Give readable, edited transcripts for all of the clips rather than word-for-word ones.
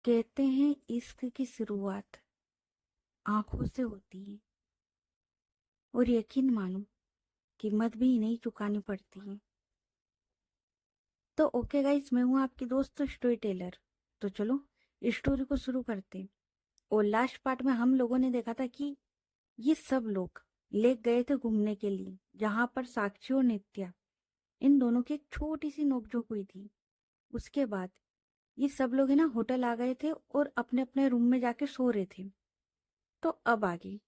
कहते हैं इश्क की शुरुआत आंखों से होती है और यकीन मानो कीमत भी इन्हें चुकानी पड़ती है। तो ओके गाइस, मैं हूँ आपकी दोस्त स्टोरी टेलर। तो चलो स्टोरी को शुरू करते हैं। और लास्ट पार्ट में हम लोगों ने देखा था कि ये सब लोग ले गए थे घूमने के लिए, जहां पर साक्षी और नित्या इन दोनों की एक छोटी सी नोकझोंक हुई थी। उसके बाद ये सब लोग है ना होटल आ गए थे और अपने अपने रूम में जाके सो रहे थे। तो अब आगे,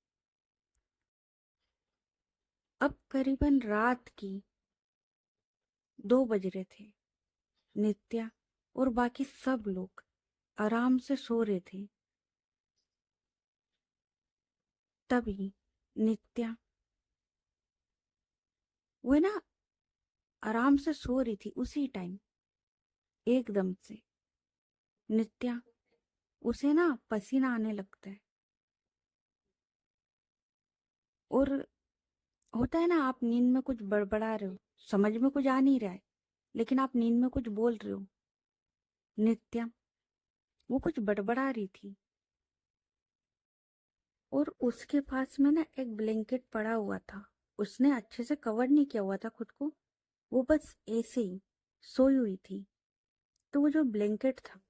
अब करीबन रात की 2 बज रहे थे। नित्या और बाकी सब लोग आराम से सो रहे थे। तभी नित्या वो है ना आराम से सो रही थी, उसी टाइम एकदम से नित्या उसे ना पसीना आने लगता है। और होता है ना, आप नींद में कुछ बड़बड़ा रहे हो, समझ में कुछ आ नहीं रहा है, लेकिन आप नींद में कुछ बोल रहे हो। नित्या वो कुछ बड़बड़ा रही थी और उसके पास में ना एक ब्लैंकेट पड़ा हुआ था। उसने अच्छे से कवर नहीं किया हुआ था खुद को, वो बस ऐसे ही सोई हुई थी। तो वो जो ब्लैंकेट था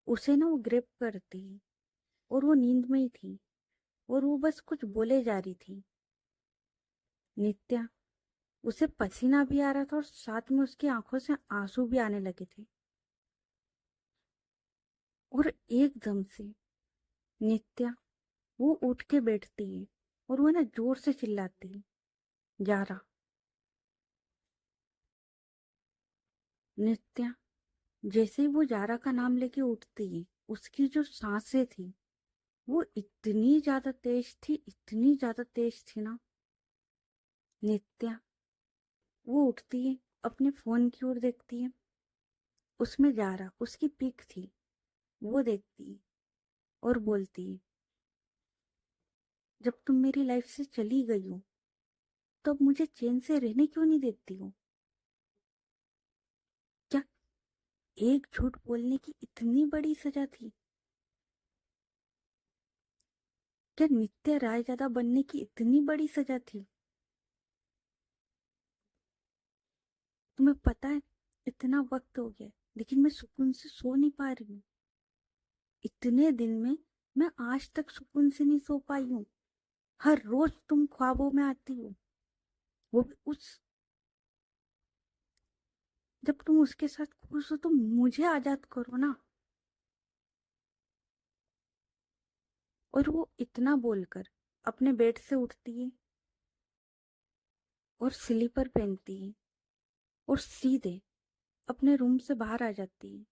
उसे ना वो ग्रिप करती है और वो नींद में ही थी और वो बस कुछ बोले जा रही थी। नित्या उसे पसीना भी आ रहा था और साथ में उसकी आंखों से आंसू भी आने लगे थे। और एकदम से नित्या वो उठ के बैठती है और वो ना जोर से चिल्लाती है, जारा। नित्या जैसे ही वो जारा का नाम लेके उठती है, उसकी जो सांसें थी वो इतनी ज्यादा तेज थी, इतनी ज्यादा तेज थी ना। नित्या वो उठती है, अपने फोन की ओर देखती है, उसमें जारा उसकी पिक थी, वो देखती है और बोलती है, जब तुम मेरी लाइफ से चली गई हो तो अब मुझे चैन से रहने क्यों नहीं देती हो? क्या एक झूठ बोलने की इतनी बड़ी सजा थी? क्या नित्य राय ज्यादा बनने की इतनी बड़ी सजा थी? तुम्हें पता है, इतना वक्त हो गया लेकिन मैं सुकून से सो नहीं पा रही हूँ। इतने दिन में मैं आज तक सुकून से नहीं सो पाई हूँ। हर रोज तुम ख्वाबों में आती हो, वो भी उस जब तुम उसके साथ खुश हो तो मुझे आजाद करो ना। और वो इतना बोलकर अपने बेड से उठती है और स्लीपर पहनती है और सीधे अपने रूम से बाहर आ जाती है।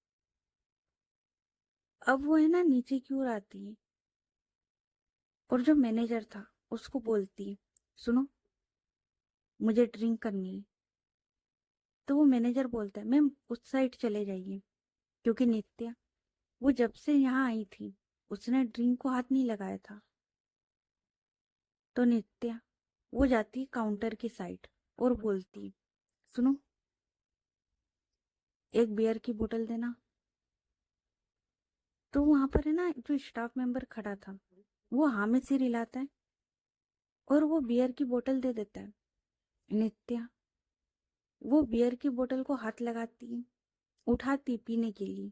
अब वो है ना नीचे की ओर आती है और जो मैनेजर था उसको बोलती है, सुनो मुझे ड्रिंक करनी है। तो वो मैनेजर बोलता है, मैम उस साइड चले जाइए, क्योंकि नित्या वो जब से यहाँ आई थी उसने ड्रिंक को हाथ नहीं लगाया था। तो नित्या वो जाती है काउंटर की साइड और बोलती है, सुनो एक बियर की बोतल देना। तो वहां पर है ना जो स्टाफ मेंबर खड़ा था वो हाँ में सिर हिलाता है और वो बियर की बोतल दे देता है। नित्या वो बियर की बोतल को हाथ लगाती है, उठाती पीने के लिए।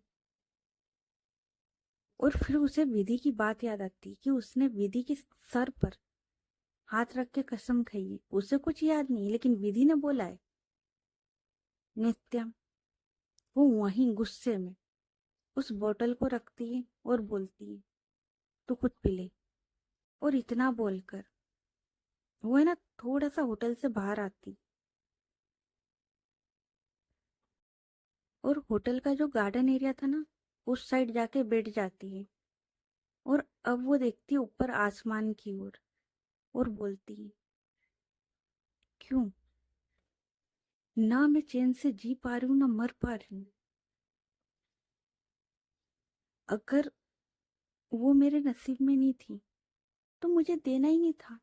और फिर उसे विधि की बात याद आती कि उसने विधि के सर पर हाथ रख के कसम खाई है। उसे कुछ याद नहीं लेकिन विधि ने बोला है। नित्या वो वहीं गुस्से में उस बोतल को रखती है और बोलती है, तू खुद पी ले। और इतना बोलकर वो है ना थोड़ा सा होटल से बाहर आती और होटल का जो गार्डन एरिया था ना उस साइड जाके बैठ जाती है। और अब वो देखती है ऊपर आसमान की ओर और बोलती है, क्यों ना मैं चैन से जी पा रही हूँ ना मर पा रही हूँ। अगर वो मेरे नसीब में नहीं थी तो मुझे देना ही नहीं था।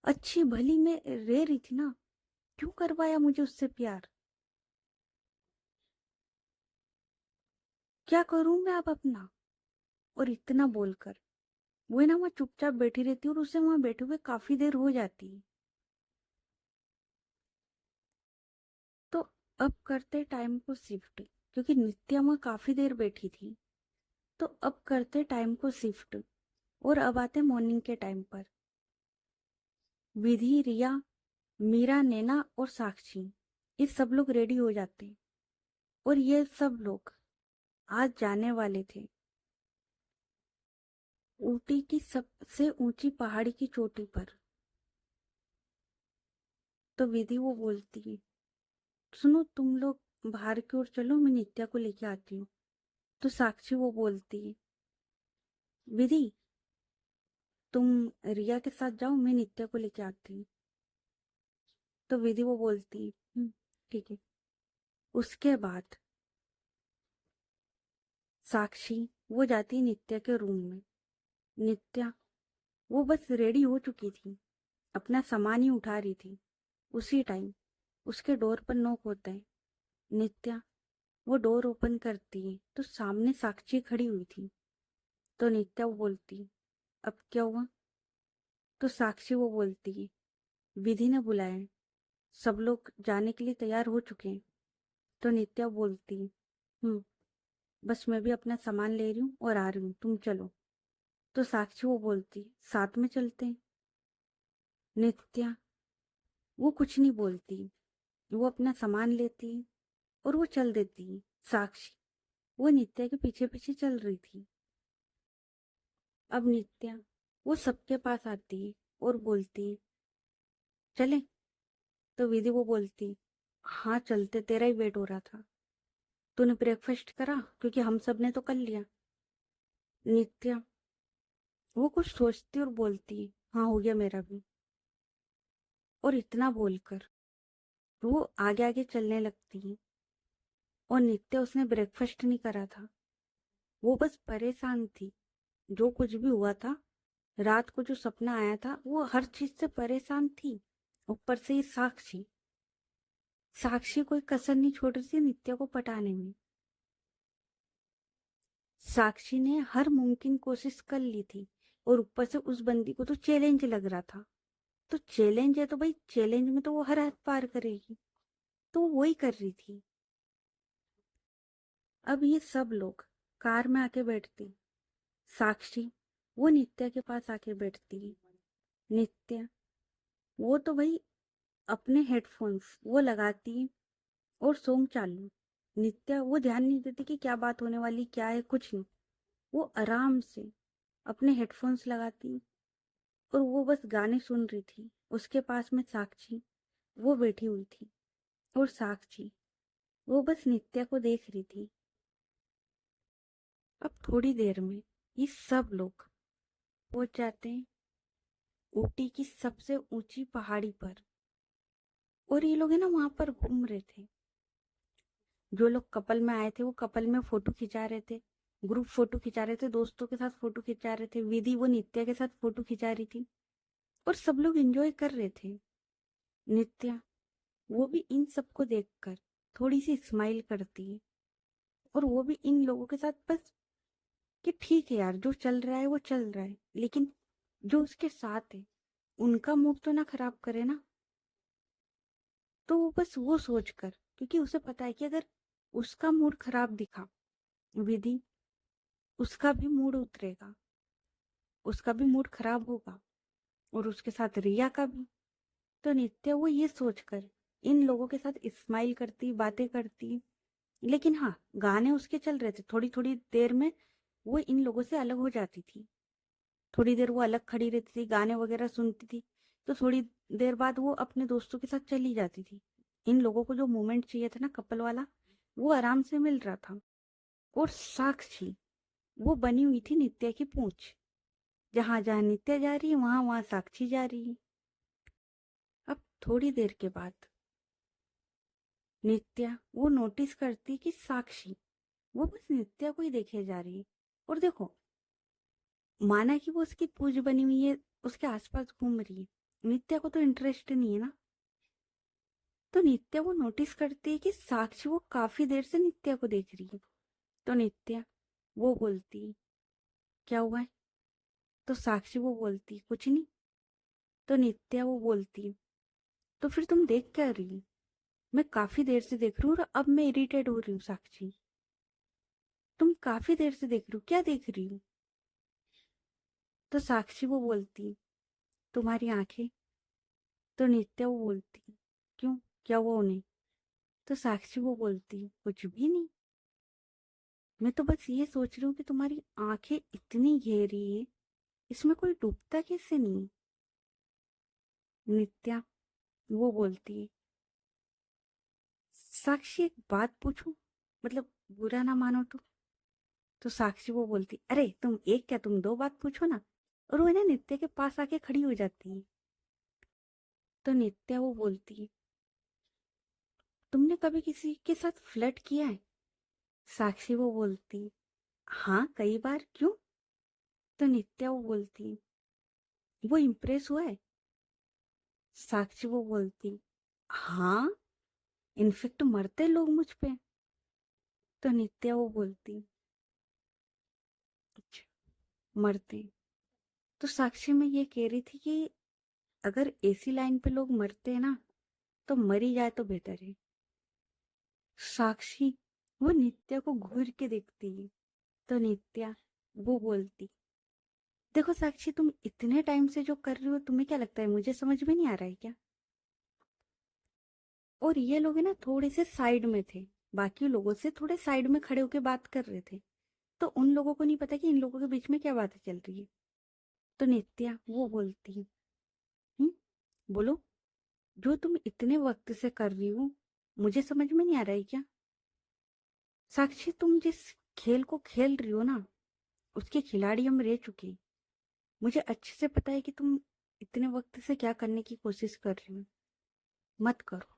अच्छी भली मैं रह रही थी ना, क्यों करवाया मुझे उससे प्यार? क्या करूं मैं अब अपना। और इतना बोलकर वो है ना वहाँ चुपचाप बैठी रहती और उसे वहां बैठे हुए काफी देर हो जाती। तो अब करते टाइम को शिफ्ट, क्योंकि नित्या वहां काफी देर बैठी थी। तो अब करते टाइम को शिफ्ट और अब आते मॉर्निंग के टाइम पर। विधि, रिया, मीरा, नैना और साक्षी, ये सब लोग रेडी हो जाते। और ये सब लोग आज जाने वाले थे ऊटी की सबसे ऊंची पहाड़ी की चोटी पर। तो विधि वो बोलती है, सुनो तुम लोग बाहर की ओर चलो, मैं नित्या को लेके आती हूँ। तो साक्षी वो बोलती है, विधि तुम रिया के साथ जाओ, मैं नित्या को लेके आती हूँ। तो विधि वो बोलती है, ठीक है। उसके बाद साक्षी वो जाती है नित्या के रूम में। नित्या वो बस रेडी हो चुकी थी, अपना सामान ही उठा रही थी। उसी टाइम उसके डोर पर नॉक होता है। नित्या वो डोर ओपन करती है तो सामने साक्षी खड़ी हुई थी। तो नित्या वो बोलती, अब क्या हुआ। तो साक्षी वो बोलती है, विधि ने बुलाया है, सब लोग जाने के लिए तैयार हो चुके हैं। तो नित्या बोलती है, बस मैं भी अपना सामान ले रही हूँ और आ रही हूँ, तुम चलो। तो साक्षी वो बोलती, साथ में चलते हैं। नित्या वो कुछ नहीं बोलती, वो अपना सामान लेती और वो चल देती। साक्षी वो नित्या के पीछे पीछे चल रही थी। अब नित्या वो सबके पास आती है और बोलती, चले। तो विधि वो बोलती, हाँ चलते, तेरा ही वेट हो रहा था। तूने ब्रेकफास्ट करा, क्योंकि हम सब ने तो कर लिया। नित्या वो कुछ सोचती और बोलती, हाँ हो गया मेरा भी। और इतना बोलकर वो आगे आगे चलने लगती है। और नित्या उसने ब्रेकफास्ट नहीं करा था, वो बस परेशान थी। जो कुछ भी हुआ था, रात को जो सपना आया था, वो हर चीज से परेशान थी। ऊपर से ये साक्षी, साक्षी कोई कसर नहीं छोड़ रही थी नित्या को पटाने में। साक्षी ने हर मुमकिन कोशिश कर ली थी। और ऊपर से उस बंदी को तो चैलेंज लग रहा था। तो चैलेंज है तो भाई चैलेंज में तो वो हर हद पार करेगी। तो वो वही कर रही थी। अब ये सब लोग कार में आके बैठती। साक्षी वो नित्या के पास आके बैठती। नित्या वो तो भाई अपने हेडफोन्स वो लगाती और सॉन्ग चालू। नित्या वो ध्यान नहीं देती कि क्या बात होने वाली, क्या है, कुछ नहीं। वो आराम से अपने हेडफोन्स लगाती और वो बस गाने सुन रही थी। उसके पास में साक्षी वो बैठी हुई थी। और साक्षी वो बस नित्या को देख रही थी। अब थोड़ी देर में ये सब लोग पहुंच जाते हैं ऊटी की सबसे ऊंची पहाड़ी पर। और ये लोग है ना वहां पर घूम रहे थे। जो लोग कपल में आए थे वो कपल में फोटो खिंचा रहे थे, ग्रुप फोटो खिंचा रहे थे, दोस्तों के साथ फोटो खिंचा रहे थे। विधि वो नित्या के साथ फोटो खिंचा रही थी और सब लोग एंजॉय कर रहे थे। नित्या वो भी इन सबको देखकर थोड़ी सी स्माइल करती है। और वो भी इन लोगों के साथ बस कि ठीक है यार, जो चल रहा है वो चल रहा है, लेकिन जो उसके साथ है उनका मूड तो ना खराब करे ना। तो वो बस वो सोच कर, क्योंकि उसे पता है कि अगर उसका मूड खराब दिखा विधि, उसका भी मूड उतरेगा, उसका भी मूड खराब होगा और उसके साथ रिया का भी। तो नित्या वो ये सोचकर इन लोगों के साथ स्माइल करती, बातें करती। लेकिन हाँ, गाने उसके चल रहे थे। थोड़ी थोड़ी देर में वो इन लोगों से अलग हो जाती थी। थोड़ी देर वो अलग खड़ी रहती थी, गाने वगैरह सुनती थी। तो थोड़ी देर बाद वो अपने दोस्तों के साथ चली जाती थी। इन लोगों को जो मोमेंट चाहिए था ना कपल वाला, वो आराम से मिल रहा था। और साक्षी वो बनी हुई थी नित्या की पूंछ। जहां जहां नित्या जा रही है वहां वहां साक्षी जा रही है। अब थोड़ी देर के बाद नित्या वो नोटिस करती कि साक्षी वो बस नित्या को ही देखे जा रही है। और देखो, माना कि वो उसकी पूंछ बनी हुई है, उसके आसपास घूम रही है, नित्या को तो इंटरेस्ट नहीं है ना। तो नित्या वो नोटिस करती है कि साक्षी वो काफी देर से नित्या को देख रही है। तो नित्या वो बोलती क्या हुआ है? तो साक्षी वो बोलती कुछ नहीं। तो नित्या वो बोलती तो फिर तुम देख क्या रही हो? मैं काफी देर से देख रही हूँ और अब मैं इरिटेट हो रही हूँ साक्षी। तुम काफी देर से देख रही हो, क्या देख रही हो? तो साक्षी वो बोलती तुम्हारी आंखें। तो नित्या वो बोलती क्यों, क्या हुआ उन्हें? तो साक्षी वो बोलती कुछ भी नहीं, मैं तो बस ये सोच रही हूँ कि तुम्हारी आंखें इतनी गहरी है, इसमें कोई डूबता कैसे नहीं? नित्या वो बोलती है साक्षी एक बात पूछूं, मतलब बुरा ना मानो तो साक्षी वो बोलती अरे तुम एक क्या तुम दो बात पूछो ना। और वो है ना नित्या के पास आके खड़ी हो जाती है। तो नित्या वो बोलती तुमने कभी किसी के साथ फ्लर्ट किया है? साक्षी वो बोलती हाँ कई बार, क्यों? तो नित्या वो बोलती वो इम्प्रेस हुआ है? साक्षी वो बोलती हाँ, इनफेक्ट मरते लोग मुझ पे। तो नित्या वो बोलती अच्छा, मरते। तो साक्षी में ये कह रही थी कि अगर ऐसी लाइन पे लोग मरते हैं ना तो मरी जाए तो बेहतर है। साक्षी वो नित्या को घूर के देखती है। तो नित्या वो बोलती देखो साक्षी, तुम इतने टाइम से जो कर रही हो तुम्हें क्या लगता है मुझे समझ में नहीं आ रहा है क्या? और ये लोग है ना थोड़े से साइड में थे, बाकी लोगों से थोड़े साइड में खड़े होके बात कर रहे थे, तो उन लोगों को नहीं पता कि इन लोगों के बीच में क्या बातें चल रही है। तो नित्या वो बोलती हम्म, बोलो, जो तुम इतने वक्त से कर रही हो मुझे समझ में नहीं आ रहा है क्या? साक्षी तुम जिस खेल को खेल रही हो ना उसके खिलाड़ी हम रह चुके हैं। मुझे अच्छे से पता है कि तुम इतने वक्त से क्या करने की कोशिश कर रही हो। मत करो,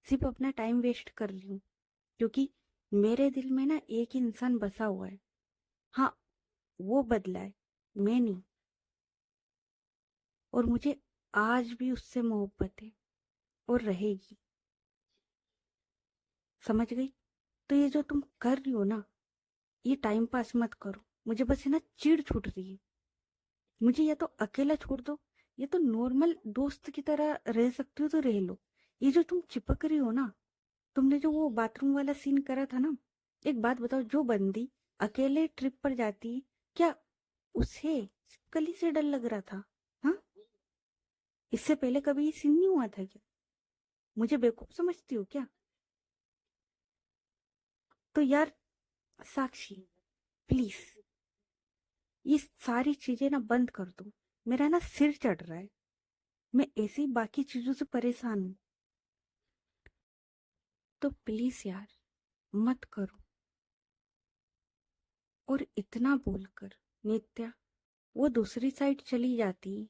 सिर्फ अपना टाइम वेस्ट कर रही हूँ, क्योंकि मेरे दिल में ना एक ही इंसान बसा हुआ है। हाँ, वो बदला है, मैं नहीं। और मुझे आज भी उससे मोहब्बत है और रहेगी। समझ गई? तो ये जो तुम कर रही हो ना ये टाइम पास मत करो, मुझे बस है ना चिढ़ छूट रही है। मुझे या तो अकेला छोड़ दो या तो नॉर्मल दोस्त की तरह रह सकती हो तो रह लो। ये जो तुम चिपक रही हो ना, तुमने जो वो बाथरूम वाला सीन करा था ना, एक बात बताओ, जो बंदी अकेले ट्रिप पर जाती है, क्या उसे कली से डर लग रहा था? हाँ, इससे पहले कभी ये सीन नहीं हुआ था क्या? मुझे बेवकूफ समझती हो क्या? तो यार साक्षी, प्लीज ये सारी चीजें ना बंद कर दो, मेरा ना सिर चढ़ रहा है, मैं ऐसी बाकी चीजों से परेशान हूँ। तो प्लीज यार मत करो। और इतना बोलकर नित्या वो दूसरी साइड चली जाती।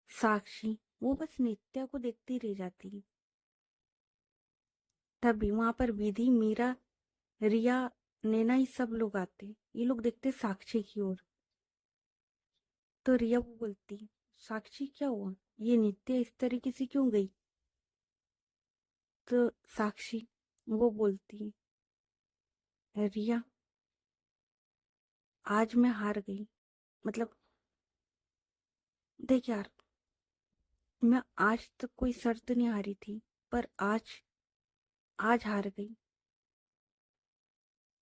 साक्षी वो बस नित्या को देखती रह जाती। तभी वहां पर विधि, मीरा, रिया, नैना ये सब लोग आते, ये लोग देखते साक्षी की ओर। तो रिया वो बोलती साक्षी क्या हुआ, ये नित्या इस तरीके से क्यों गई? तो साक्षी वो बोलती रिया आज मैं हार गई, मतलब देख यार, मैं आज तक कोई शर्त नहीं हारी थी, पर आज आज हार गई।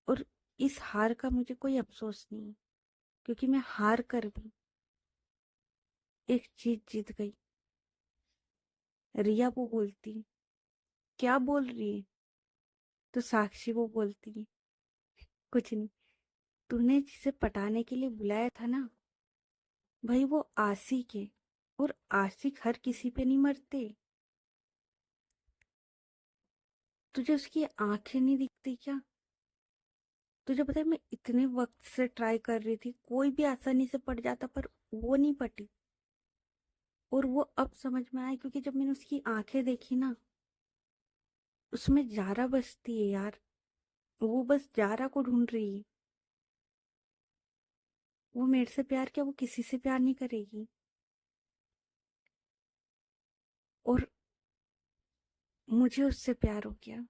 और इस हार का मुझे कोई अफसोस नहीं है, क्योंकि मैं हार कर भी एक चीज जीत गई। रिया वो बोलती क्या बोल रही है? तो साक्षी वो बोलती कुछ नहीं, तूने जिसे पटाने के लिए बुलाया था ना भाई वो आशिक है, और आशिक हर किसी पे नहीं मरते। तुझे उसकी आंखें नहीं दिखती क्या? तुझे पता है मैं इतने वक्त से ट्राई कर रही थी, कोई भी आसानी से पट जाता पर वो नहीं पटी। और वो अब समझ में आया, क्योंकि जब मैंने उसकी आंखें देखी ना उसमें जारा बसती है यार, वो बस जारा को ढूंढ रही है। वो मेरे से प्यार क्या, वो किसी से प्यार नहीं करेगी। और मुझे उससे प्यार हो गया।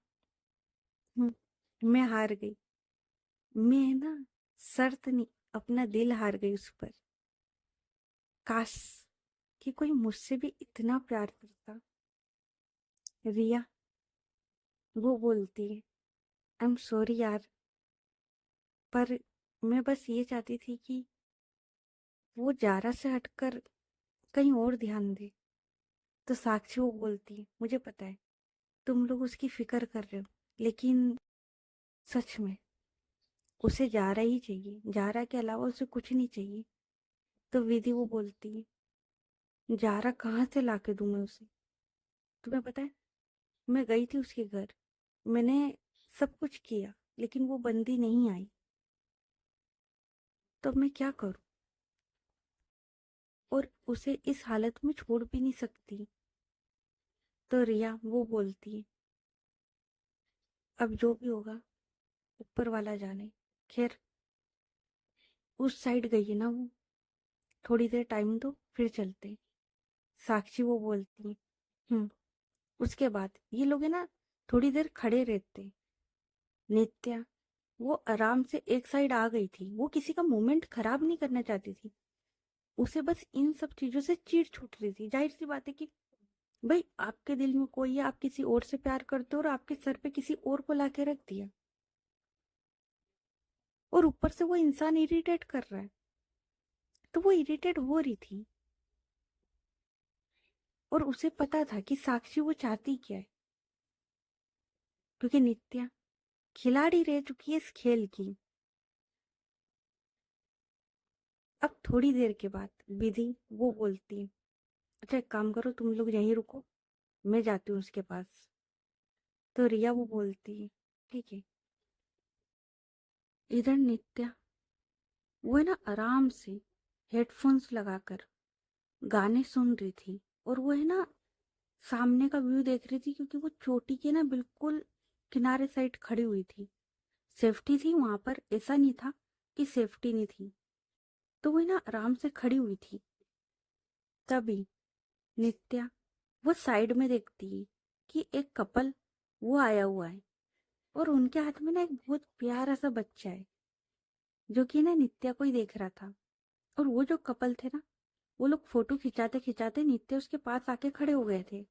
मैं हार गई। मैं ना शर्त नहीं, अपना दिल हार गई उस पर। काश कि कोई मुझसे भी इतना प्यार करता। रिया वो बोलती है, आई एम सॉरी यार, पर मैं बस ये चाहती थी कि वो जारा से हटकर कहीं और ध्यान दे। तो साक्षी वो बोलती है, मुझे पता है तुम लोग उसकी फिक्र कर रहे हो, लेकिन सच में उसे जारा ही चाहिए, जारा के अलावा उसे कुछ नहीं चाहिए। तो विधि वो बोलती है, जारा कहाँ से लाके दूं मैं उसे? तुम्हें पता है, मैं गई थी उसके घर, मैंने सब कुछ किया, लेकिन वो बंदी नहीं आई। तो अब मैं क्या करूं? और उसे इस हालत में छोड़ भी नहीं सकती। तो रिया वो बोलती है, अब जो भी होगा ऊपर वाला जाने। खैर, उस साइड गई है ना वो, थोड़ी देर टाइम दो फिर चलते। साक्षी वो बोलती है, हम्म। उसके बाद ये लोग है ना, थोड़ी देर खड़े रहते। नित्या वो आराम से एक साइड आ गई थी, वो किसी का मोमेंट खराब नहीं करना चाहती थी। उसे बस इन सब चीजों से चिढ़ छूट रही थी। जाहिर सी बात है कि भाई आपके दिल में कोई है, आप किसी और से प्यार करते हो और आपके सर पे किसी और को लाके रख दिया, और ऊपर से वो इंसान इरिटेट कर रहा है। तो वो इरिटेट हो रही थी, और उसे पता था कि साक्षी वो चाहती क्या है, क्योंकि नित्या खिलाड़ी रह चुकी है इस खेल की। अब थोड़ी देर के बाद विधि वो बोलती है, अच्छा एक काम करो, तुम लोग यहीं रुको, मैं जाती हूँ उसके पास। तो रिया वो बोलती है, ठीक है। इधर नित्या वो है ना आराम से हेडफोन्स लगाकर गाने सुन रही थी, और वो है ना सामने का व्यू देख रही थी, क्योंकि वो चोटी के ना बिल्कुल किनारे साइड खड़ी हुई थी। सेफ्टी थी वहां पर, ऐसा नहीं था कि सेफ्टी नहीं थी। तो वो है ना आराम से खड़ी हुई थी। तभी नित्या वो साइड में देखती है कि एक कपल वो आया हुआ है, और उनके हाथ में ना एक बहुत प्यारा सा बच्चा है, जो कि ना नित्या को ही देख रहा था। और वो जो कपल थे ना, वो लोग फोटो खिंचाते खिंचाते नित्या उसके पास आके खड़े हो गए थे।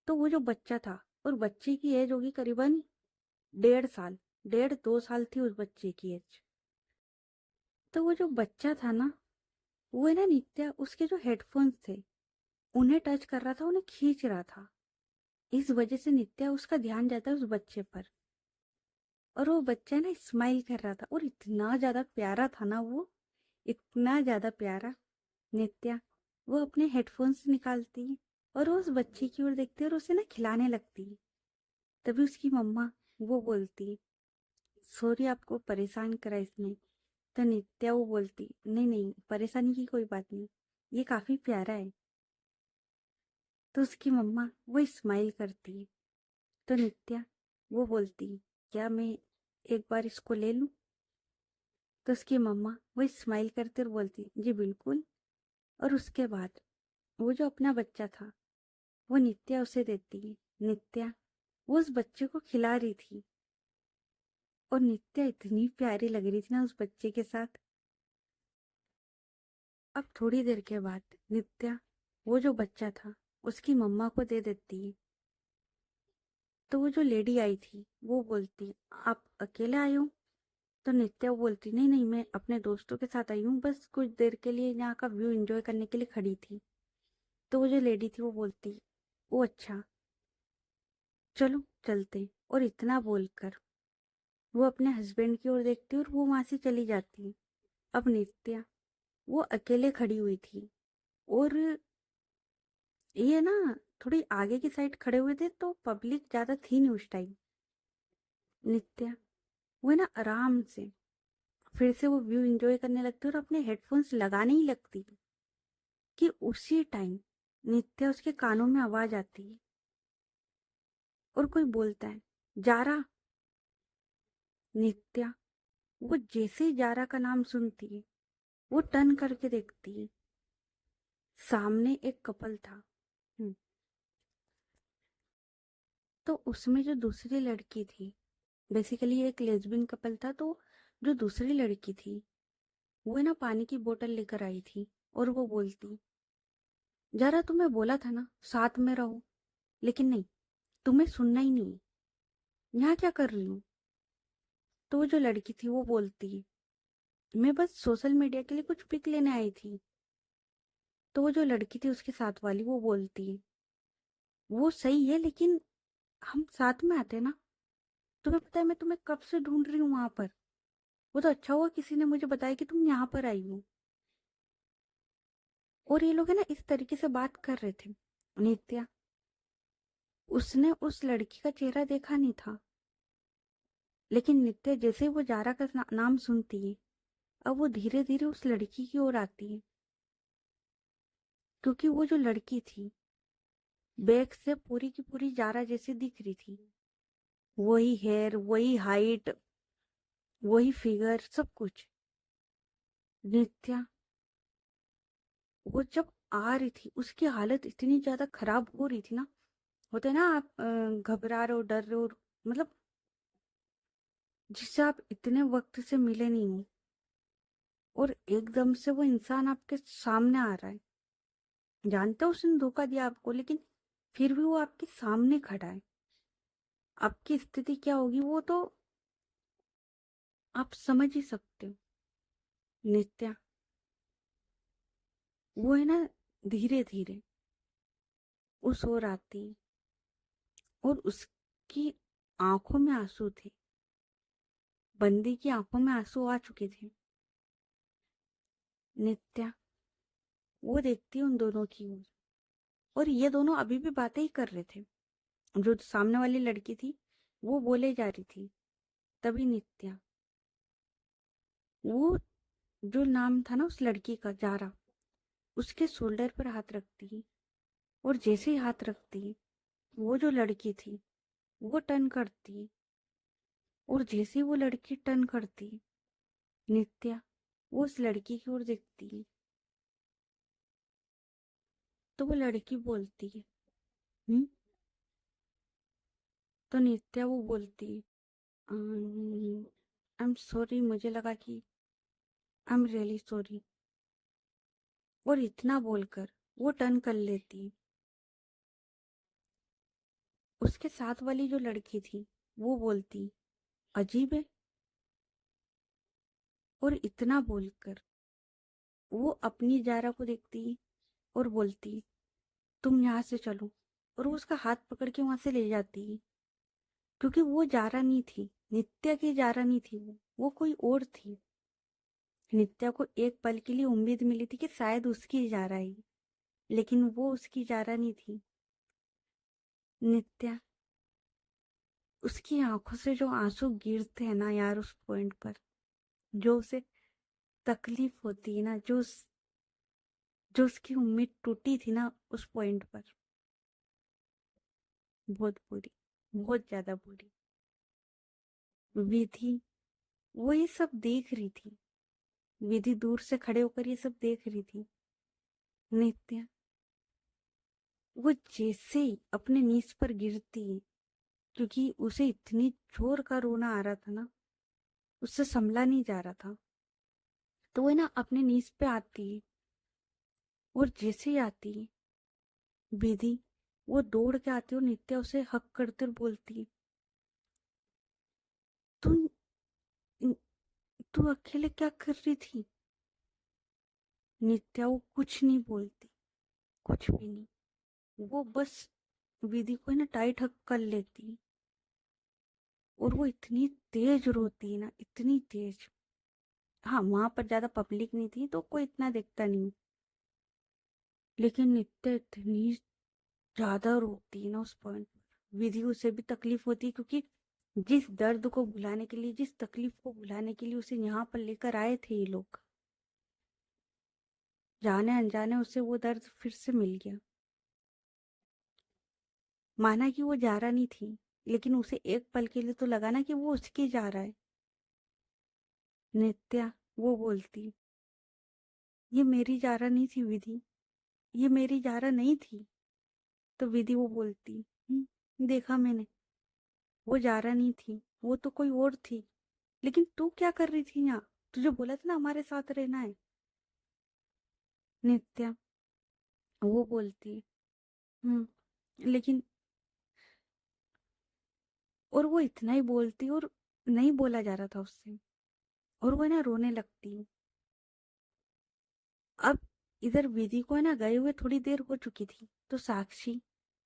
तो वो जो बच्चा था, और बच्चे की एज होगी करीबन 1.5 साल, 1.5 2 साल थी उस बच्चे की एज। तो वो जो बच्चा था ना, वो है ना नित्या उसके जो हेडफोन्स थे उन्हें टच कर रहा था, उन्हें खींच रहा था। इस वजह से नित्या उसका ध्यान जाता है उस बच्चे पर। और वो बच्चा ना स्माइल कर रहा था, और इतना ज्यादा प्यारा था ना वो, इतना ज्यादा प्यारा। नित्या वो अपने हेडफोन्स निकालती है, और वो उस बच्चे की ओर देखती है और उसे ना खिलाने लगती है। तभी उसकी मम्मा वो बोलती है, सॉरी आपको परेशान करा इसने। तो नित्या वो बोलती, नहीं नहीं, परेशानी की कोई बात नहीं, ये काफी प्यारा है। तो उसकी मम्मा वो स्माइल करती है। तो नित्या वो बोलती, क्या मैं एक बार इसको ले लूं? तो उसकी मम्मा वो स्माइल करती और बोलती, जी बिल्कुल। और उसके बाद वो जो अपना बच्चा था वो नित्या उसे देती है। नित्या वो उस बच्चे को खिला रही थी, और नित्या इतनी प्यारी लग रही थी ना उस बच्चे के साथ। अब थोड़ी देर के बाद नित्या वो जो बच्चा था उसकी मम्मा को दे देती है। तो वो जो लेडी आई थी वो बोलती, आप अकेले आए हो? तो नित्या वो बोलती, नहीं नहीं, मैं अपने दोस्तों के साथ आई हूँ, बस कुछ देर के लिए यहाँ का व्यू एंजॉय करने के लिए खड़ी थी। तो वो जो लेडी थी वो बोलती, ओ अच्छा, चलो चलते। और इतना बोलकर वो अपने हस्बैंड की ओर देखती और वो वहां से चली जाती। अब नित्या वो अकेले खड़ी हुई थी, और ये ना थोड़ी आगे की साइड खड़े हुए थे, तो पब्लिक ज्यादा थी नहीं उस टाइम। नित्या वो है ना आराम से फिर से वो व्यू एंजॉय करने लगती और अपने हेडफोन्स लगाने ही लगती, कि उसी टाइम नित्या उसके कानों में आवाज आती है, और कोई बोलता है, जारा। नित्या वो जैसे ही जारा का नाम सुनती है, वो टर्न करके देखती है, सामने एक कपल था। हम्म, तो उसमें जो दूसरी लड़की थी, बेसिकली एक लेस्बियन कपल था। तो जो दूसरी लड़की थी वो है ना पानी की बोतल लेकर आई थी और वो बोलती, जरा तुम्हें बोला था ना साथ में रहो, लेकिन नहीं, तुम्हें सुनना ही नहीं। यहाँ क्या कर रही हूँ? तो वो जो लड़की थी वो बोलती, मैं बस सोशल मीडिया के लिए कुछ पिक लेने आई थी। तो वो जो लड़की थी उसके साथ वाली वो बोलती, वो सही है लेकिन हम साथ में आते ना। तुम्हें पता है मैं तुम्हें कब से ढूंढ रही हूँ वहां पर। वो तो अच्छा हुआ किसी ने मुझे बताया कि तुम यहाँ पर आई हो। और ये लोग है ना इस तरीके से बात कर रहे थे। नित्या, उसने उस लड़की का चेहरा देखा नहीं था, लेकिन नित्या जैसे ही वो जारा का नाम सुनती है, अब वो धीरे धीरे उस लड़की की ओर आती है। क्योंकि वो जो लड़की थी बैक से पूरी की पूरी जारा जैसी दिख रही थी। वही हेयर, वही हाइट, वही फिगर, सब कुछ। नित्या, वो जब आ रही थी उसकी हालत इतनी ज्यादा खराब हो रही थी ना। होते ना आप घबरा रहे हो, डर रहे हो, मतलब जिससे आप इतने वक्त से मिले नहीं हो, और एकदम से वो इंसान आपके सामने आ रहा है। जानते हो उसने धोखा दिया आपको, लेकिन फिर भी वो आपके सामने खड़ा है। आपकी स्थिति क्या होगी वो तो आप समझ ही सकते हो। नित्या, वो है ना धीरे धीरे उस ओर आती, और उसकी आंखों में आंसू थे। बंदी की आंखों में आंसू आ चुके थे। नित्या, वो देखती उन दोनों की ओर, और ये दोनों अभी भी बातें ही कर रहे थे। जो सामने वाली लड़की थी वो बोले जा रही थी। तभी नित्या, वो जो नाम था ना उस लड़की का, जारा, उसके शोल्डर पर हाथ रखती, और जैसे ही हाथ रखती वो जो लड़की थी वो टर्न करती, और जैसे ही वो लड़की टर्न करती, नित्या वो उस लड़की की ओर देखती। तो वो लड़की बोलती है, हम्म। तो नित्या वो बोलती, आई एम सॉरी, मुझे लगा कि आई एम रियली सॉरी। और इतना बोलकर वो टर्न कर लेती। उसके साथ वाली जो लड़की थी वो बोलती, अजीब है। और इतना बोलकर वो अपनी जारा को देखती और बोलती, तुम यहाँ से चलो। और वो उसका हाथ पकड़ के वहां से ले जाती। क्योंकि वो जारा नहीं थी, नित्या की जारा नहीं थी, वो कोई और थी। नित्या को एक पल के लिए उम्मीद मिली थी कि शायद उसकी जारा है, लेकिन वो उसकी जारा नहीं थी। नित्या, उसकी आंखों से जो आंसू गिरते हैं ना यार उस पॉइंट पर, जो उसे तकलीफ होती है ना, जो उसकी उम्मीद टूटी थी ना उस पॉइंट पर, बहुत बुरी, बहुत ज्यादा बुरी। विधि, वो ये सब देख रही थी। विधि दूर से खड़े होकर ये सब देख रही थी। नित्या, वो जैसे ही अपने नीज पर गिरती है, क्योंकि उसे इतनी जोर का रोना आ रहा था ना, उससे संभला नहीं जा रहा था, तो वो है ना अपने नीज पे आती है। और जैसे ही आती है विधि, वो दौड़ के आती है और नित्या उसे हक करते हुए बोलती, तू तू अकेले क्या कर रही थी? नित्या वो कुछ नहीं बोलती, कुछ भी नहीं। वो बस विधि को है ना टाइट हक कर लेती, और वो इतनी तेज रोती है ना, इतनी तेज। हाँ, वहां पर ज्यादा पब्लिक नहीं थी तो कोई इतना देखता नहीं, लेकिन नित्या इतनी ज्यादा रोती है ना उस पॉइंट पर। विधि उसे भी तकलीफ होती है, क्योंकि जिस दर्द को भुलाने के लिए, जिस तकलीफ को भुलाने के लिए उसे यहाँ पर लेकर आए थे ये लोग, जाने अनजाने उसे वो दर्द फिर से मिल गया। माना कि वो जा रहा नहीं थी, लेकिन उसे एक पल के लिए तो लगा ना कि वो उसकी जा रहा है। नित्या, वो बोलती, ये मेरी जारा नहीं थी विधि, ये मेरी जारा नहीं थी। तो विधि वो बोलती, देखा मैंने, वो जारा नहीं थी, वो तो कोई और थी, लेकिन तू क्या कर रही थी यहाँ? तुझे बोला था ना हमारे साथ रहना है। नित्या वो बोलती, लेकिन, और वो इतना ही बोलती और नहीं बोला जा रहा था उससे, और वो है ना रोने लगती। अब इधर विधि को है ना गए हुए थोड़ी देर हो चुकी थी, तो साक्षी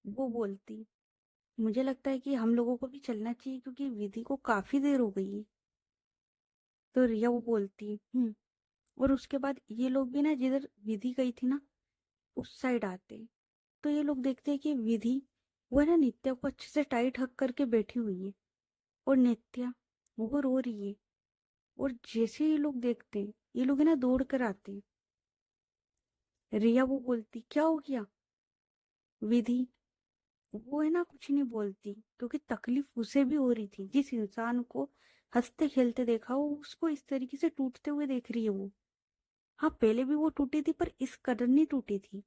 वो बोलती, मुझे लगता है कि हम लोगों को भी चलना चाहिए क्योंकि विधि को काफी देर हो गई है। तो रिया वो बोलती, और उसके बाद ये लोग भी ना जिधर विधि गई थी ना उस साइड आते। तो ये लोग देखते हैं कि विधि वो है ना नित्या को अच्छे से टाइट हक करके बैठी हुई है, और नित्या वो रो रही है। और जैसे ये लोग देखते हैं, ये लोग है ना दौड़ कर आते हैं। रिया वो बोलती, क्या हो गया? विधि वो है ना कुछ नहीं बोलती, क्योंकि तकलीफ उसे भी हो रही थी। जिस इंसान को हंसते खेलते देखा वो उसको इस तरीके से टूटते हुए देख रही है वो। हाँ, पहले भी वो टूटी थी पर इस कदर नहीं टूटी थी।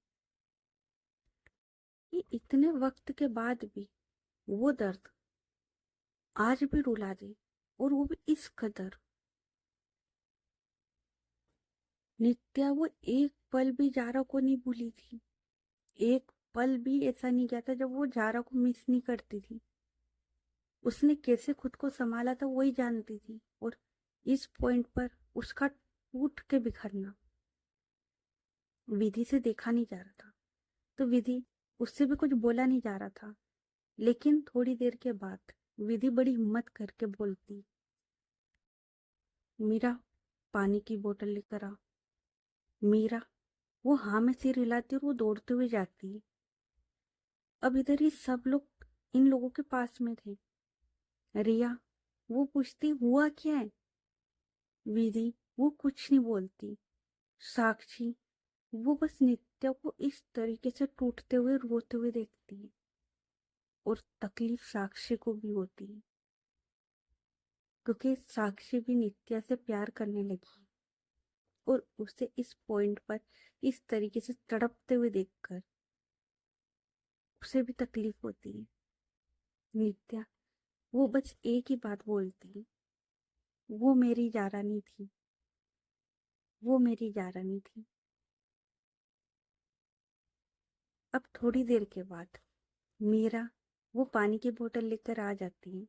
कि इतने वक्त के बाद भी वो दर्द आज भी रुला दे, और वो भी इस कदर। नित्या वो एक पल भी जारा को नहीं भूली थी। एक पल भी ऐसा नहीं गया था जब वो जारा को मिस नहीं करती थी। उसने कैसे खुद को संभाला था वही जानती थी, और इस पॉइंट पर उसका टूट के बिखरना विधि से देखा नहीं जा रहा था। तो विधि उससे भी कुछ बोला नहीं जा रहा था। लेकिन थोड़ी देर के बाद विधि बड़ी हिम्मत करके बोलती, मीरा पानी की बोतल लेकर आ। मीरा वो हाँ में सिर हिलाती और वो दौड़ते हुए जाती। अब इधर ही सब लोग इन लोगों के पास में थे। रिया वो पूछती, हुआ क्या है? विधि वो कुछ नहीं बोलती। साक्षी वो बस नित्या को इस तरीके से टूटते हुए रोते हुए देखती है, और तकलीफ साक्षी को भी होती है, क्योंकि साक्षी भी नित्या से प्यार करने लगी, और उसे इस पॉइंट पर इस तरीके से तड़पते हुए देखकर उसे भी तकलीफ होती है। नित्या वो बस एक ही बात बोलती, वो मेरी जारानी थी, वो मेरी जारानी थी। अब थोड़ी देर के बाद मीरा वो पानी की बोतल लेकर आ जाती है,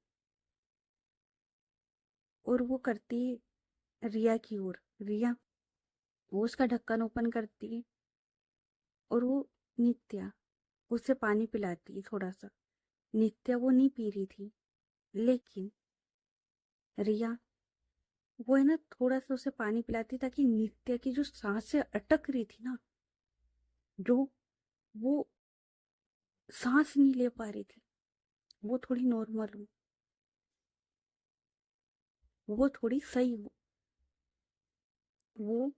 और वो करती है रिया की ओर। रिया वो उसका ढक्कन ओपन करती है, और वो नित्या उसे पानी पिलाती है थोड़ा सा। नित्या वो नहीं पी रही थी, लेकिन रिया वो है ना थोड़ा सा उसे पानी पिलाती ताकि नित्या की जो सांसें अटक रही थी ना, जो वो सांस नहीं ले पा रही थी, वो थोड़ी नॉर्मल हो, वो थोड़ी सही हो। वो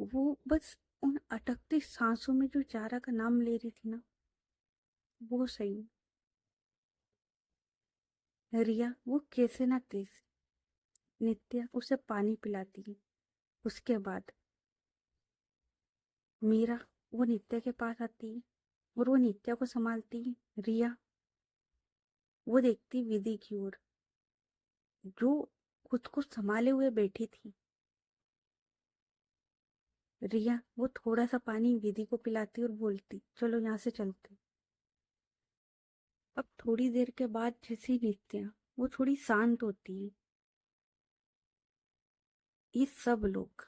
वो बस उन अटकती सांसों में जो जारा का नाम ले रही थी ना, वो सही हो। रिया वो कैसे ना तेज। नित्या उसे पानी पिलाती है। उसके बाद मीरा वो नित्या के पास आती है, और वो नित्या को संभालती है। रिया वो देखती विधि की ओर, जो खुद को संभाले हुए बैठी थी। रिया वो थोड़ा सा पानी विधि को पिलाती और बोलती, चलो यहाँ से चलते। अब थोड़ी देर के बाद जैसी नित्या वो थोड़ी शांत होती है, ये सब लोग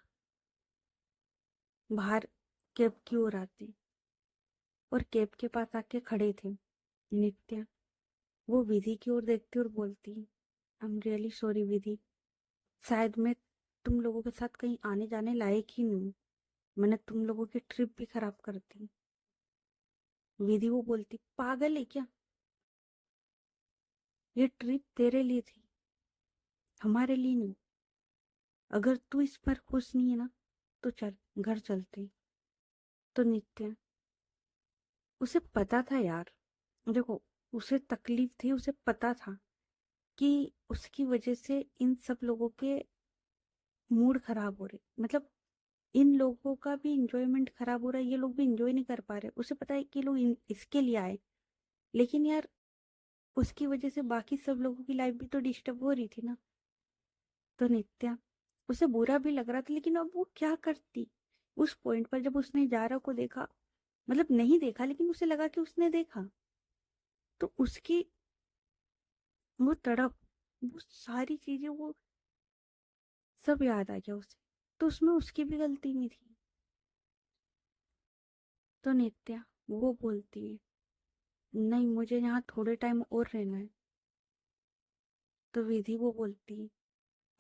बाहर कैब की ओर आते, और कैब के पास आके खड़े थे। नित्या वो विधि की ओर देखती और बोलती, आई एम रियली सॉरी विधि, शायद मैं तुम लोगों के साथ कहीं आने जाने लायक ही नहीं हूँ। मैंने तुम लोगों की ट्रिप भी खराब कर दी। विधि वो बोलती, पागल है क्या? ये ट्रिप तेरे लिए थी, हमारे लिए नहीं। अगर तू इस पर खुश नहीं है ना, तो चल घर चलते। तो नित्या उसे पता था यार, देखो, उसे तकलीफ थी, उसे पता था कि उसकी वजह से इन सब लोगों के मूड खराब हो रहे, मतलब इन लोगों का भी इंजॉयमेंट खराब हो रहा है, ये लोग भी इंजॉय नहीं कर पा रहे। उसे पता है कि लोग इसके लिए आए, लेकिन यार उसकी वजह से बाकी सब लोगों की लाइफ भी तो डिस्टर्ब हो रही थी ना। तो नित्या, उसे बुरा भी लग रहा था, लेकिन अब वो क्या करती। उस पॉइंट पर जब उसने जारा को देखा, मतलब नहीं देखा लेकिन उसे लगा कि उसने देखा, तो उसकी वो तड़प, वो सारी चीजें, वो सब याद आ गया उसे। तो उसमें उसकी भी गलती नहीं थी। तो नित्या वो बोलती है, नहीं मुझे यहाँ थोड़े टाइम और रहना है। तो विधि वो बोलती है,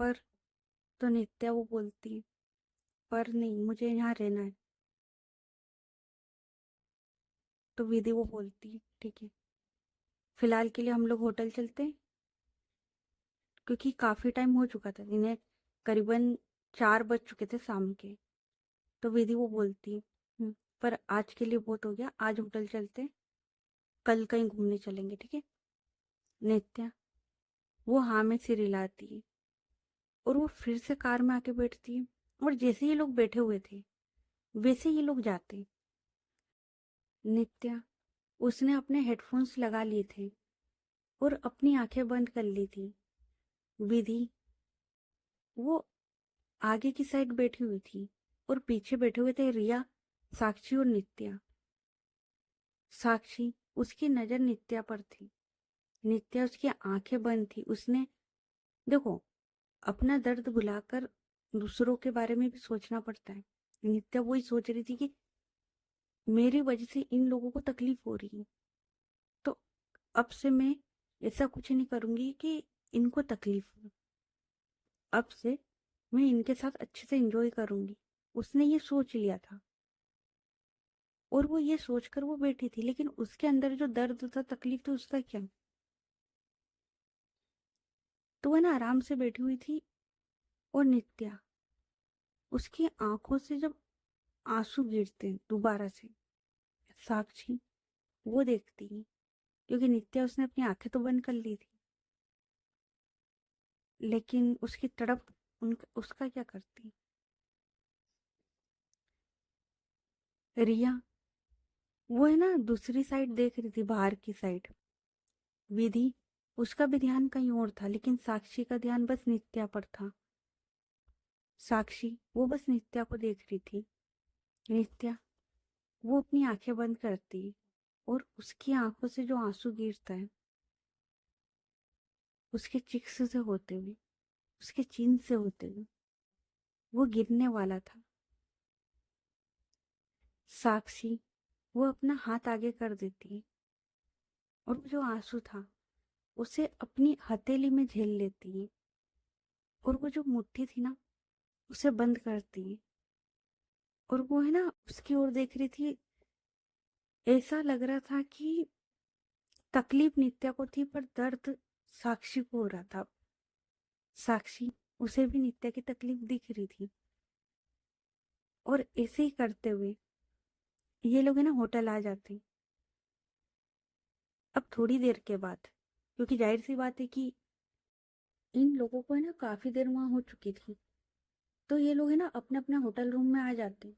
पर। तो नित्या वो बोलती है, पर नहीं मुझे यहाँ रहना है। तो विधि वो बोलती है, ठीक है, फिलहाल के लिए हम लोग होटल चलते हैं, क्योंकि काफी टाइम हो चुका था, इन्हें करीबन 4 बज चुके थे शाम के। तो विधि वो बोलती है, पर आज के लिए बहुत हो गया, आज होटल चलते हैं, कल कहीं घूमने चलेंगे, ठीक है। नित्या वो हाँ में सिर हिलाती है, और वो फिर से कार में आके बैठती है। और जैसे ये लोग बैठे हुए थे वैसे ये लोग जाते। नित्या, उसने अपने हेडफोन्स लगा लिए थे और अपनी आंखें बंद कर ली थी। विधि वो आगे की साइड बैठी हुई थी, और पीछे बैठे हुए थे रिया, साक्षी और नित्या। साक्षी, उसकी नजर नित्या पर थी। नित्या, उसकी आंखें बंद थी। उसने, देखो, अपना दर्द भुलाकर दूसरों के बारे में भी सोचना पड़ता है। नित्या वही सोच रही थी कि मेरी वजह से इन लोगों को तकलीफ हो रही है, तो अब से मैं ऐसा कुछ नहीं करूंगी कि इनको तकलीफ हो। अब से मैं इनके साथ अच्छे से एंजॉय करूंगी। उसने ये सोच लिया था, और वो ये सोचकर वो बैठी थी, लेकिन उसके अंदर जो दर्द था, तकलीफ थी, उसका क्या। तो वह ना आराम से बैठी हुई थी। और नित्या, उसकी आंखों से जब आंसू गिरते दोबारा से, साक्षी वो देखती है, क्योंकि नित्या, उसने अपनी आंखें तो बंद कर ली थी, लेकिन उसकी तड़प उसका क्या करती। रिया वो है ना दूसरी साइड देख रही थी, बाहर की साइड। विधि, उसका भी ध्यान कहीं और था, लेकिन साक्षी का ध्यान बस नित्या पर था। साक्षी वो बस नित्या को देख रही थी। नित्या वो अपनी आंखें बंद करती, और उसकी आंखों से जो आंसू गिरता है, उसके चिक्स से होते हुए, उसके चिन से होते हुए, वो गिरने वाला था। साक्षी वो अपना हाथ आगे कर देती है, और वो जो आंसू था उसे अपनी हथेली में झेल लेती है, और वो जो मुट्ठी थी ना उसे बंद करती है। और वो है ना उसकी ओर देख रही थी। ऐसा लग रहा था कि तकलीफ नित्या को थी, पर दर्द साक्षी को हो रहा था। साक्षी, उसे भी नित्या की तकलीफ दिख रही थी। और ऐसे ही करते हुए ये लोग है ना होटल आ जाते। अब थोड़ी देर के बाद, क्योंकि जाहिर सी बात है कि इन लोगों को है ना काफी देर वहां हो चुकी थी, तो ये लोग है ना अपने अपने होटल रूम में आ जाते।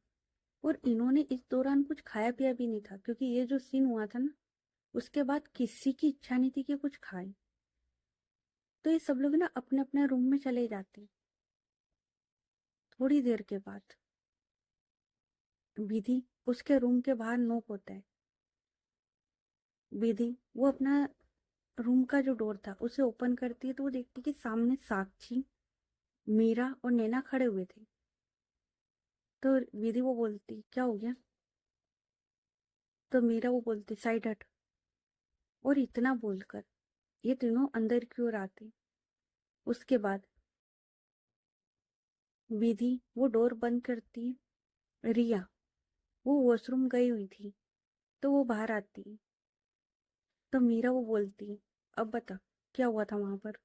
और इन्होंने इस दौरान कुछ खाया पिया भी नहीं था, क्योंकि ये जो सीन हुआ था ना, उसके बाद किसी की इच्छा नहीं थी कि कुछ खाए। तो ये सब लोग ना अपने अपने रूम में चले जाते। थोड़ी देर के बाद विधि, उसके रूम के बाहर नॉक होता है। विधि वो अपना रूम का जो डोर था उसे ओपन करती है, तो वो देखती है कि सामने साक्षी, मीरा और नैना खड़े हुए थे। तो विधि वो बोलती, क्या हो गया। तो मीरा वो बोलती, साइड हट। और इतना बोलकर ये तीनों अंदर की ओर आते। उसके बाद विधि वो डोर बंद करती है। रिया वो वॉशरूम गई हुई थी, तो वो बाहर आती है। तो मीरा वो बोलती है, अब बता क्या हुआ था वहां पर।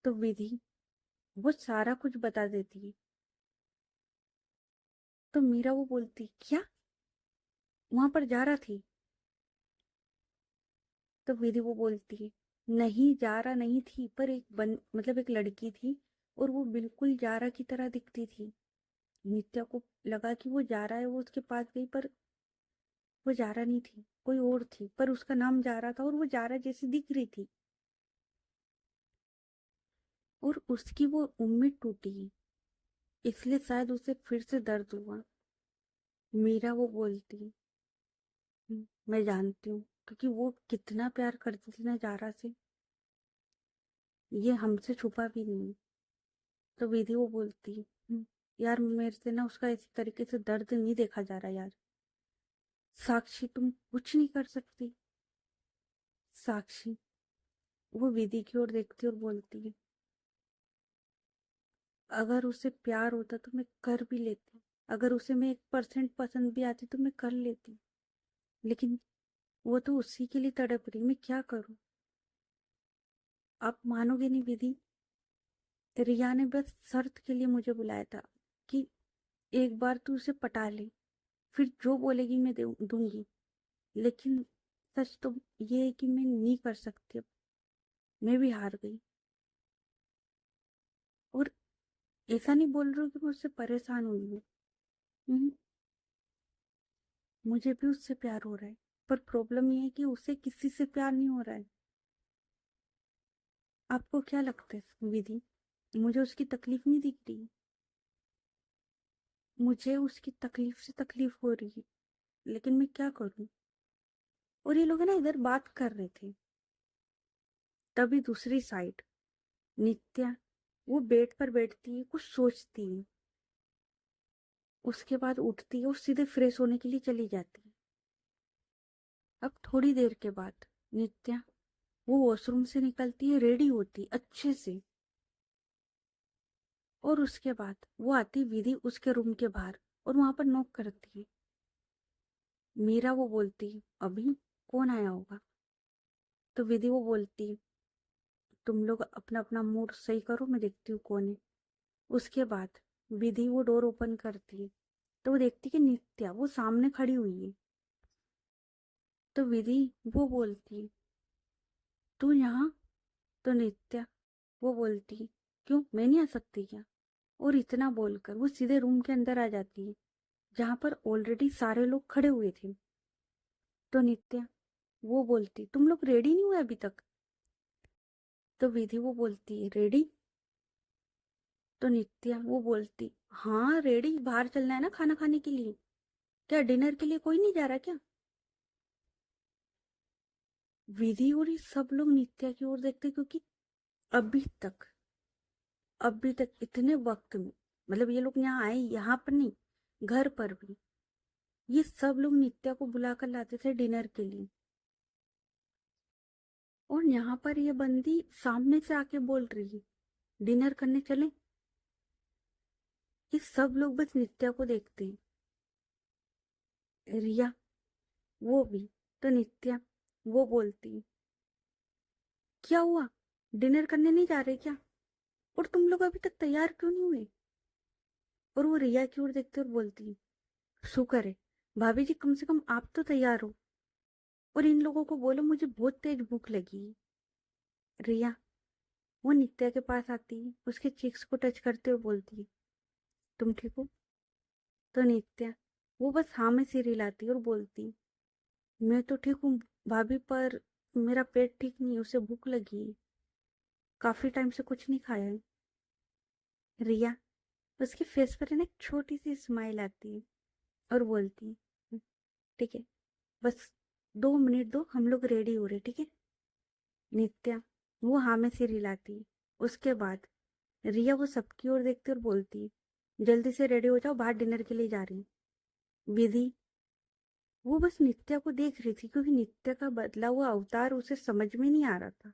तो विधि वो सारा कुछ बता देती है। तो मीरा वो बोलती, क्या वहां पर जा रहा थी। तो विधि वो बोलती है, नहीं जा रहा नहीं थी, पर मतलब एक लड़की थी, और वो बिल्कुल जारा की तरह दिखती थी। नित्या को लगा कि वो जा रहा है, वो उसके पास गई, पर वो जारा नहीं थी, कोई और थी, पर उसका नाम जारा था और वो जारा जैसी दिख रही थी। और उसकी वो उम्मीद टूटी, इसलिए शायद उसे फिर से दर्द हुआ। मीरा वो बोलती, मैं जानती हूँ, क्योंकि वो कितना प्यार करती थी ना जारा से, ये हमसे छुपा भी नहीं। तो विधि वो बोलती, यार मेरे से ना उसका इस तरीके से दर्द नहीं देखा जा रहा यार। साक्षी तुम कुछ नहीं कर सकती? साक्षी वो विधि की ओर देखती और बोलती है, अगर उसे प्यार होता तो मैं कर भी लेती, अगर उसे मैं 1% पसंद भी आती तो मैं कर लेती, लेकिन वो तो उसी के लिए तड़प रही, मैं क्या करूं? आप मानोगे नहीं विधि, रिया ने बस शर्त के लिए मुझे बुलाया था कि एक बार तू उसे पटा ले, फिर जो बोलेगी मैं दूंगी। लेकिन सच तो ये है कि मैं नहीं कर सकती अब, मैं भी हार गई। और ऐसा नहीं बोल रही हूँ कि मैं उससे परेशान हुई हूँ। हम्म, मुझे भी उससे प्यार हो रहा है, पर प्रॉब्लम ये है कि उसे किसी से प्यार नहीं हो रहा है। आपको क्या लगता है विधि, मुझे उसकी तकलीफ नहीं दिख रही? मुझे उसकी तकलीफ से तकलीफ हो रही है, लेकिन मैं क्या करूं? और ये लोग है ना इधर बात कर रहे थे, तभी दूसरी साइड नित्या वो बेड पर बैठती है, कुछ सोचती है, उसके बाद उठती है और सीधे फ्रेश होने के लिए चली जाती है। अब थोड़ी देर के बाद नित्या वो वॉशरूम से निकलती है, रेडी होती अच्छे से, और उसके बाद वो आती विधि उसके रूम के बाहर और वहां पर नॉक करती है। मीरा वो बोलती, अभी कौन आया होगा? तो विधि वो बोलती, तुम लोग अपना अपना मूड सही करो, मैं देखती हूँ कौन है। उसके बाद विधि वो डोर ओपन करती है, तो वो देखती कि नित्या वो सामने खड़ी हुई है। तो विधि वो बोलती, तू यहाँ? तो नित्या वो बोलती, क्यों, मैं नहीं आ सकती क्या? और इतना बोलकर वो सीधे रूम के अंदर आ जाती है, जहां पर ऑलरेडी सारे लोग खड़े हुए थे। तो नित्या वो बोलती, तुम लोग रेडी नहीं हुए अभी तक? तो विधि वो बोलती है, रेडी? तो नित्या वो बोलती, हाँ रेडी, बाहर चलना है ना खाना खाने के लिए, क्या डिनर के लिए कोई नहीं जा रहा क्या? विधि और ये सब लोग नित्या की ओर देखते, क्योंकि अभी तक अभी तक इतने वक्त में, मतलब ये लोग यहाँ आए, यहाँ पर नहीं, घर पर भी ये सब लोग नित्या को बुलाकर लाते थे डिनर के लिए। और यहाँ पर ये बंदी सामने से आके बोल रही है, डिनर करने चले। ये सब लोग बस नित्या को देखते हैं, रिया वो भी। तो नित्या वो बोलती, क्या हुआ, डिनर करने नहीं जा रहे क्या? और तुम लोग अभी तक तैयार क्यों नहीं हुए? और वो रिया की ओर देखते और बोलती, शुक्र है भाभी जी, कम से कम आप तो तैयार हो, और इन लोगों को बोलो मुझे बहुत तेज भूख लगी है। रिया वो नित्या के पास आती है, उसके चिक्स को टच करते हुए बोलती है, तुम ठीक हो? तो नित्या वो बस हाँ में सिर हिलाती और बोलती, मैं तो ठीक हूँ भाभी, पर मेरा पेट ठीक नहीं है, उसे भूख लगी है, काफी टाइम से कुछ नहीं खाया है। रिया उसके फेस पर है ना एक छोटी सी स्माइल आती है और बोलती है, ठीक है, बस 2 मिनट दो, हम लोग रेडी हो रहे, ठीक है?" नित्या वो हाँ में सिर हिलाती है। उसके बाद रिया वो सबकी ओर देखती और बोलती है, जल्दी से रेडी हो जाओ, बाहर डिनर के लिए जा रही हैं। विधि वो बस नित्या को देख रही थी, क्योंकि नित्या का बदला हुआ अवतार उसे समझ में नहीं आ रहा था।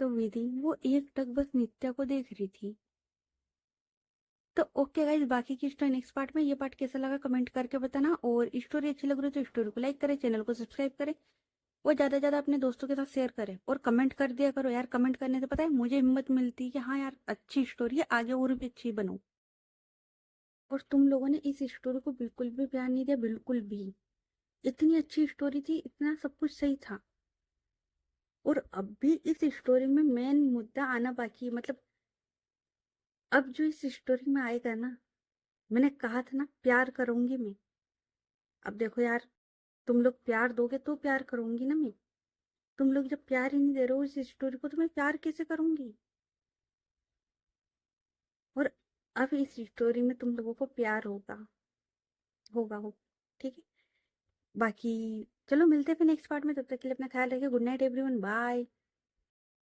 तो विधि वो एक टक बस नित्या को देख रही थी। तो ओके गाइज, बाकी की स्टोरी नेक्स्ट पार्ट में। ये पार्ट कैसा लगा कमेंट करके बताना, और स्टोरी अच्छी लग रही है तो स्टोरी को लाइक करें, चैनल को सब्सक्राइब करें, और ज्यादा से ज्यादा अपने दोस्तों के साथ शेयर करें, और कमेंट कर दिया करो यार, कमेंट करने से पता है मुझे हिम्मत मिलती है कि हाँ यार अच्छी स्टोरी है, आगे और भी अच्छी बनो। और तुम लोगों ने इस स्टोरी को बिल्कुल भी प्यार नहीं दिया, बिल्कुल भी। इतनी अच्छी स्टोरी थी, इतना सब कुछ सही था, और अब भी इस स्टोरी में मेन मुद्दा आना बाकी है। मतलब अब जो इस स्टोरी में आएगा ना, मैंने कहा था ना प्यार करूंगी मैं, अब देखो यार, तुम लोग प्यार दोगे तो प्यार करूंगी ना मैं। तुम लोग जब प्यार ही नहीं दे रहे हो इस स्टोरी को, तो मैं प्यार कैसे करूंगी? और अब इस स्टोरी में तुम लोगों को प्यार होगा, होगा हो, ठीक है। बाकी चलो मिलते हैं फिर नेक्स्ट पार्ट में, तब तक के लिए अपना ख्याल रखिए। Good night everyone, bye.